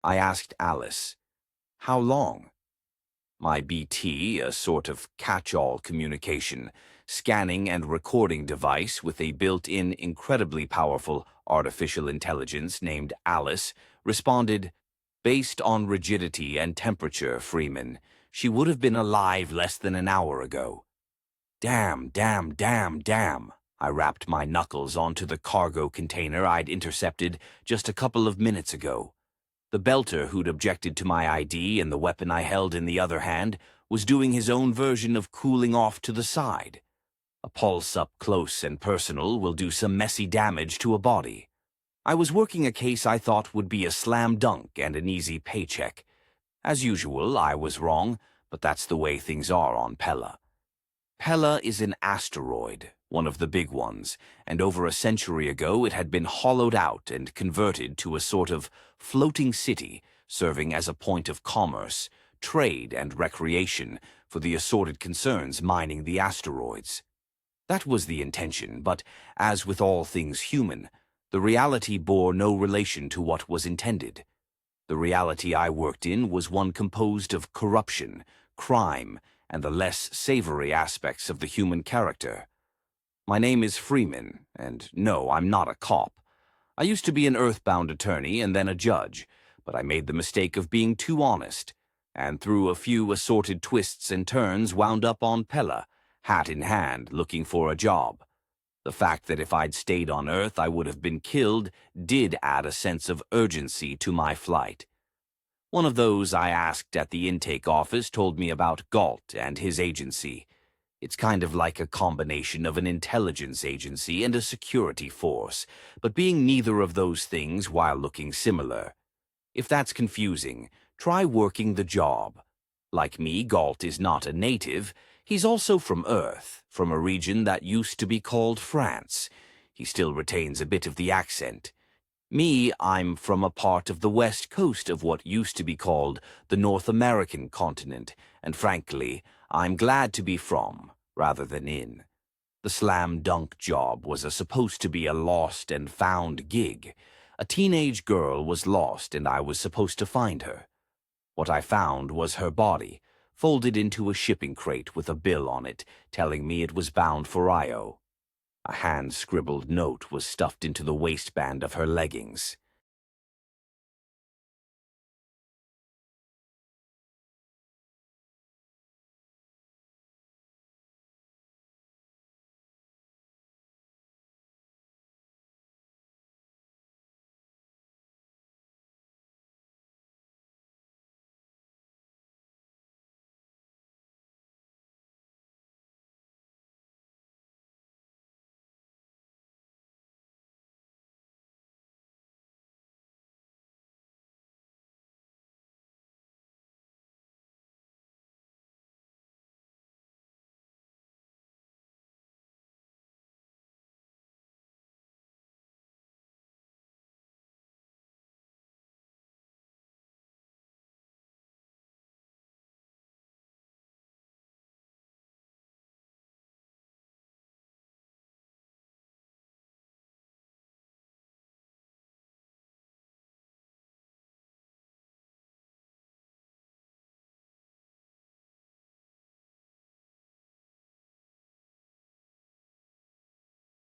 I asked Alice. "How long?" My BT, a sort of catch-all communication, scanning and recording device with a built-in incredibly powerful artificial intelligence named Alice, responded, "Based on rigidity and temperature, Freeman, she would have been alive less than an hour ago." Damn, damn, damn, damn. I rapped my knuckles onto the cargo container I'd intercepted just a couple of minutes ago. The belter who'd objected to my ID and the weapon I held in the other hand was doing his own version of cooling off to the side. A pulse up close and personal will do some messy damage to a body. I was working a case I thought would be a slam dunk and an easy paycheck. As usual, I was wrong, but that's the way things are on Pella. Pella is an asteroid, one of the big ones, and over a century ago it had been hollowed out and converted to a sort of floating city serving as a point of commerce, trade, and recreation for the assorted concerns mining the asteroids. That was the intention, but as with all things human, the reality bore no relation to what was intended. The reality I worked in was one composed of corruption, crime, and the less savory aspects of the human character. My name is Freeman, and no, I'm not a cop. I used to be an earthbound attorney and then a judge, but I made the mistake of being too honest, and through a few assorted twists and turns wound up on Pella, hat in hand, looking for a job. The fact that if I'd stayed on Earth I would have been killed did add a sense of urgency to my flight. One of those I asked at the intake office told me about Galt and his agency. It's kind of like a combination of an intelligence agency and a security force, but being neither of those things while looking similar. If that's confusing, try working the job. Like me, Galt is not a native. He's also from Earth, from a region that used to be called France. He still retains a bit of the accent. Me, I'm from a part of the west coast of what used to be called the North American continent, and frankly, I'm glad to be from, rather than in. The slam-dunk job was supposed to be a lost and found gig. A teenage girl was lost and I was supposed to find her. What I found was her body, folded into a shipping crate with a bill on it, telling me it was bound for Io. A hand-scribbled note was stuffed into the waistband of her leggings.